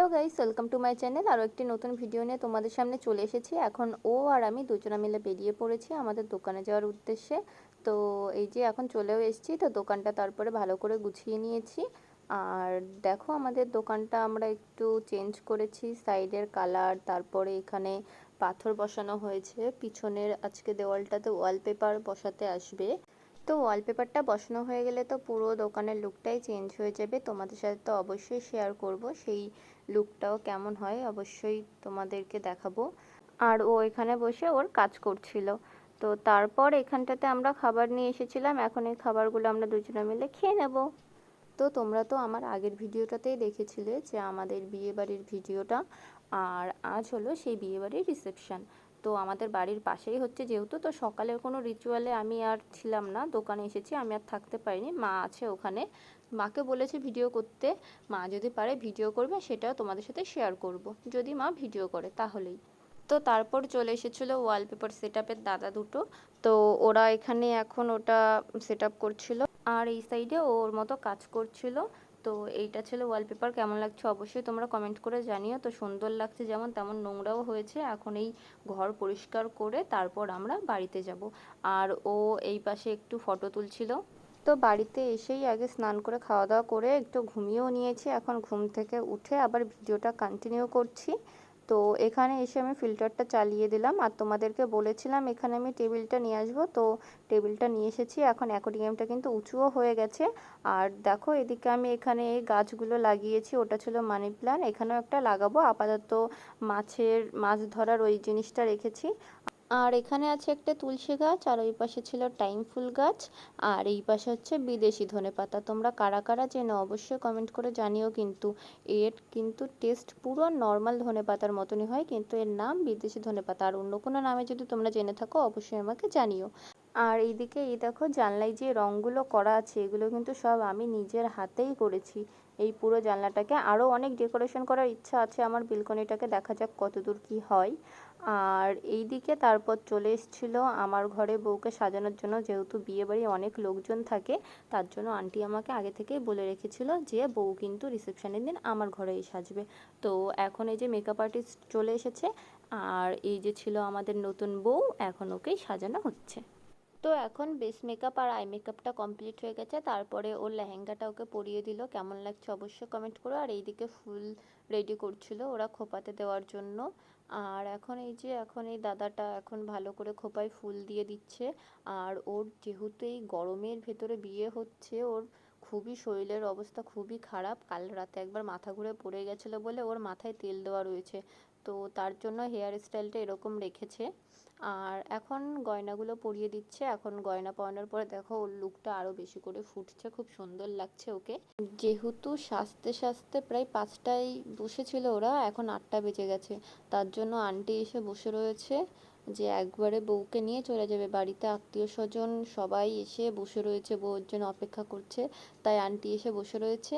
Hello guys, welcome to my channel. আরও একটি নতুন ভিডিও নিয়ে তোমাদের সামনে চলে এসেছি। এখন ও আর আমি দুজনে মিলে বেরিয়ে পড়েছি আমাদের দোকানে যাওয়ার উদ্দেশ্যে। তো এই যে এখন চলেও এসেছি, তো দোকানটা তারপরে ভালো করে গুছিয়ে নিয়েছি। আর দেখো আমাদের দোকানটা আমরা একটু চেঞ্জ করেছি, সাইডের কালার, তারপরে এখানে পাথর বসানো হয়েছে। পিছনের আজকে দেওয়ালটাতে ওয়ালপেপার বসাতে আসবে। তো ওয়ালপেপারটা বসানো হয়ে গেলে তো পুরো দোকানের লুকটাই চেঞ্জ হয়ে যাবে। তোমাদের সাথে তো অবশ্যই শেয়ার করব সেই লুকটাও কেমন হয়, অবশ্যই তোমাদেরকে দেখাবো। আর ও এখানে বসে ওর কাজ করছিল। তো তারপর এখানটাতে আমরা খাবার নিয়ে এসেছিলাম, এখন এই খাবারগুলো আমরা দুজনে মিলে খেয়ে নেব। তো তোমরা তো আমার আগের ভিডিওটাতেই দেখেছিলে যে আমাদের বিয়েবাড়ির ভিডিওটা, আর আজ হলো সেই বিয়েবাড়ির রিসেপশন। তো আমাদের বাড়ির পাশেই হচ্ছে যেহেতু, তো সকালের কোনো রিচুয়ালে আমি আর ছিলাম না, দোকানে এসেছি, আমি আর থাকতে পারিনি, মা আছে ওখানে। মাকে বলেছে ভিডিও করতে, মা যদি পারে ভিডিও করবে, সেটাও তোমাদের সাথে শেয়ার করব যদি মা ভিডিও করে তাহলেই। তো তারপর চলে এসেছিলো ওয়ালপেপার সেটআপের দাদা দুটো। তো ওরা এখানে এখন ওটা সেট আপ করছিল, আর এই সাইডে ওর মতো কাজ করছিল। তো এইটা ছিল ওয়ালপেপার। কেমন লাগছে অবশ্যই তোমরা কমেন্ট করে জানিও। তো সুন্দর লাগছে যেমন, তেমন নোংরাও হয়েছে। এখন এই ঘর পরিষ্কার করে তারপর আমরা বাড়িতে যাব। আর ও এই পাশে একটু ফটো তুলছিল। তো বাড়িতে এসেই আগে স্নান করে খাওয়া দাওয়া করে একটু ঘুমিয়েও নিয়েছি। এখন ঘুম থেকে উঠে আবার ভিডিওটা কন্টিনিউ করছি। তো এখানে এসে আমি ফিল্টারটা চালিয়ে দিলাম, আর তোমাদেরকে বলেছিলাম এখানে আমি টেবিলটা নিয়ে আসবো। তো টেবিলটা নিয়ে এসেছি। এখন অ্যাকোয়ারিয়ামটা কিন্তু উঁচুও হয়ে গেছে। আর দেখো এদিকে আমি এখানে এই গাছগুলো লাগিয়েছি, ওটা ছিল মানি প্ল্যান্ট, এখানেও একটা লাগাবো। আপাতত মাছ ধরার ওই জিনিসটা রেখেছি। আর এখানে আছে একটা তুলসী গাছ, আর ওই পাশে ছিল টাইম ফুল গাছ, আর এই পাশে হচ্ছে বিদেশি ধনেপাতা। তোমরা কারা কারা চেনো অবশ্যই কমেন্ট করে জানিও। কিন্তু এর কিন্তু টেস্ট পুরো নর্মাল ধনেপাতার মতনই হয়, কিন্তু এর নাম বিদেশি ধনেপাতা। আর অন্য কোনো নামে যদি তোমরা জেনে থাকো অবশ্যই আমাকে জানিও। আর এইদিকে এই দেখো জানলায় যে রঙগুলো করা আছে, এগুলো কিন্তু সব আমি নিজের হাতেই করেছি। এই পুরো জানলাটাকে আরও অনেক ডেকোরেশন করার ইচ্ছা আছে আমার বেলকনিটাকে, দেখা যাক কতদূর কি হয়। আর এইদিকে তারপর চলে এসেছিল আমার ঘরে বউকে সাজানোর জন্য, যেহেতু বিয়েবাড়ি অনেক লোকজন থাকে, তার জন্য আন্টি আমাকে আগে থেকেই বলে রেখেছিল যে বউ কিন্তু রিসেপশনের দিন আমার ঘরেই সাজবে। তো এখন এই যে মেকআপ আর্টিস্ট চলে এসেছে, আর এই যে ছিল আমাদের নতুন বউ, এখন ওকেই সাজানো হচ্ছে। তো এখন বেস মেকআপ আর আই মেকআপটা কমপ্লিট হয়ে গেছে, তারপরে ওর লেহেঙ্গাটা ওকে পরিয়ে দিল। কেমন লাগছে অবশ্যই কমেন্ট করো। আর এইদিকে ফুল রেডি করছিল ওরা খোপাতে দেওয়ার জন্য। আর এখন এই যে এখন এই দাদাটা এখন ভালো করে খোপায় ফুল দিয়ে দিচ্ছে। আর ওর যেহেতু এই গরমের ভেতরে বিয়ে হচ্ছে, ওর খুবই শরীরের অবস্থা খুবই খারাপ। কাল রাতে একবার মাথা ঘুরে পড়ে গেছিলো বলে ওর মাথায় তেল দেওয়া রয়েছে। তো তার জন্য হেয়ার স্টাইলটা এরকম রেখেছে। আর এখন গয়নাগুলো পরিয়ে দিচ্ছে। এখন গয়না পরানোর পরে দেখো ওর লুকটা আরও বেশি করে ফুটছে, খুব সুন্দর লাগছে ওকে। যেহেতু সাজতে সাজতে প্রায় 5টায় বসেছিল ওরা, এখন 8টা বেজে গেছে। তার জন্য আন্টি এসে বসে রয়েছে যে একবারে বউকে নিয়ে চলে যাবে বাড়িতে। আত্মীয় স্বজন সবাই এসে বসে রয়েছে, বউর জন্য অপেক্ষা করছে, তাই আন্টি এসে বসে রয়েছে।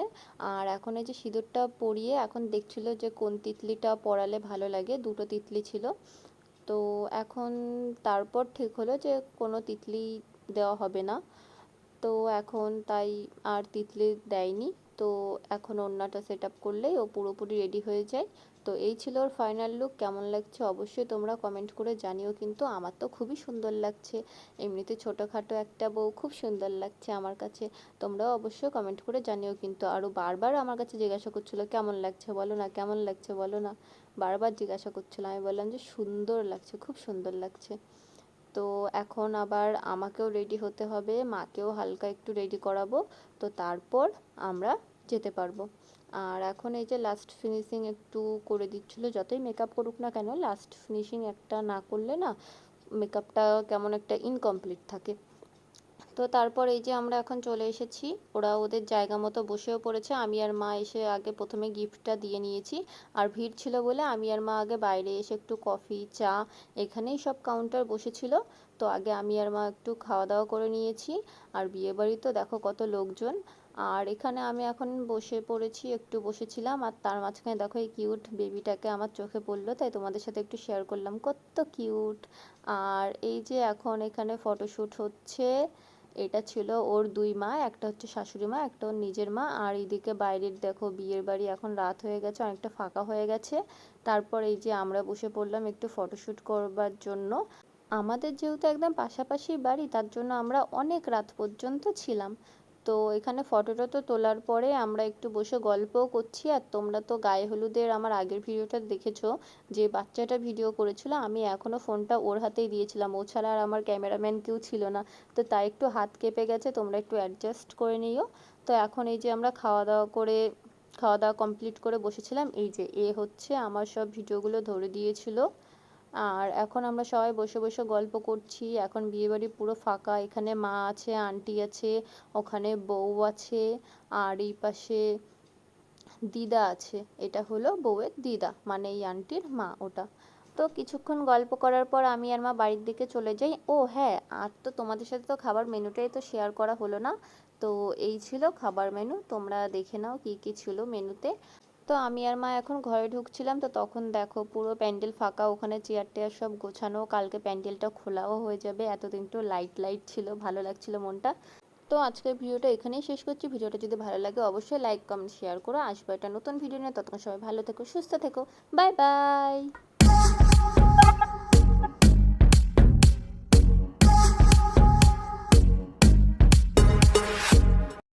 আর এখন এই যে সিঁদুরটা পরিয়ে এখন দেখছিল যে কোন তিতলিটা পরালে ভালো লাগে, দুটো তিতলি ছিল। তো এখন তারপর ঠিক হলো যে কোনো তিতলি দেওয়া হবে না। তো এখন তাই আর তিতলি দেয়নি। তো এখন ওড়নাটা সেট আপ করলেই ও পুরোপুরি রেডি হয়ে যায়। তো এই ছিল ওর ফাইনাল লুক। কেমন লাগছে অবশ্যই তোমরা কমেন্ট করে জানিও। কিন্তু আমার তো খুবই সুন্দর লাগছে, এমনিতে ছোটোখাটো একটা বউ, খুব সুন্দর লাগছে আমার কাছে। তোমরাও অবশ্যই কমেন্ট করে জানিও। কিন্তু আরও বারবার আমার কাছে জিজ্ঞাসা করছিলো কেমন লাগছে বলো না, কেমন লাগছে বলো না, বারবার জিজ্ঞাসা করছিলো। আমি বললাম যে সুন্দর লাগছে, খুব সুন্দর লাগছে। তো এখন আবার আমাকেও রেডি হতে হবে, মাকেও হালকা একটু রেডি করাবো, তো তারপর আমরা যেতে পারবো। আর এখন এই যে লাস্ট ফিনিশিং একটু করে দিচ্ছিলো, যতই মেকআপ করুক না কেন লাস্ট ফিনিশিং একটা না করলে না মেকআপটা কেমন একটা ইনকমপ্লিট থাকে। তো তারপর এই যে আমরা এখন চলে এসেছি, ওরা ওদের জায়গা মতো বসেও পড়েছে। আমি আর মা এসে আগে প্রথমে গিফটটা দিয়ে নিয়েছি। আর ভিড় ছিল বলে আমি আর মা আগে বাইরে এসে একটু কফি চা, এখানেই সব কাউন্টার বসেছিল, তো আগে আমি আর মা একটু খাওয়া দাওয়া করে নিয়েছি। আর বিয়েবাড়ি তো দেখো কত লোকজন। আর এখানে আমি এখন বসে পড়েছি, একটু বসেছিলাম, আর তার মাঝখানে দেখো এই কিউট বেবিটাকে আমার চোখে পড়লো, তাই তোমাদের সাথে একটু শেয়ার করলাম, কত কিউট। আর এই যে এখন এখানে ফটোশ্যুট হচ্ছে, এটা ছিল ওর 2 মা, একটা হচ্ছে শাশুড়ি মা, একটা ওর নিজের মা। আর এদিকে বাইরের দেখো বিয়ের বাড়ি, এখন রাত হয়ে গেছে, অনেকটা ফাঁকা হয়ে গেছে। তারপর এই যে আমরা বসে পড়লাম একটু ফটোশ্যুট করবার জন্য। আমাদের যেহেতু একদম পাশাপাশি বাড়ি, তার জন্য আমরা অনেক রাত পর্যন্ত ছিলাম। তো এখানে ফটো টটো তোলার পরে আমরা একটু বসে গল্পও করছি। আর তোমরা তো গায়ে হলুদের আমার আগের ভিডিওটা দেখেছো, যে বাচ্চাটা ভিডিও করেছিল, আমি এখনও ফোনটা ওর হাতেই দিয়েছিলাম, ও ছাড়া আর আমার ক্যামেরাম্যান কেউ ছিল না। তো তাই একটু হাত কেঁপে গেছে, তোমরা একটু অ্যাডজাস্ট করে নিও। তো এখন এই যে আমরা খাওয়া দাওয়া কমপ্লিট করে বসেছিলাম। এই যে হচ্ছে আমার সব ভিডিওগুলো ধরে দিয়েছিল। আর এখন আমরা সবাই বসে বসে গল্প করছি। এখন বিয়েবাড়ি পুরো ফাঁকা, এখানে মা আছে, আন্টি আছে, ওখানে বউ আছে, আর এই পাশে দিদা আছে। এটা হলো বউয়ের দিদা, মানে এই আন্টির মা ওটা। তো কিছুক্ষণ গল্প করার পর আমি আর মা বাড়ির দিকে চলে যাই। ও হ্যাঁ, আর তো তোমাদের সাথে তো খাবার মেনুটাই তো শেয়ার করা হলো না। তো এই ছিল খাবার মেনু, তোমরা দেখে নাও কি কি ছিল মেনুতে। তো আমি আর মা এখন ঘরে ঢুকছিলাম, তো তখন দেখো পুরো প্যান্ডেল ফাঁকা, ওখানে চেয়ার টেয়ার সব গোছানো, কালকে প্যান্ডেলটা খোলাও হয়ে যাবে। এতদিন তো লাইট লাইট ছিল, ভালো লাগছিল মনটা। তো আজকের ভিডিওটা এখানেই শেষ করছি। ভিডিওটা যদি ভালো লাগে অবশ্যই লাইক কমেন্ট শেয়ার করো। আসবো একটা নতুন ভিডিও নিয়ে, ততক্ষণ সবাই ভালো থেকো, সুস্থ থেকো। Bye bye.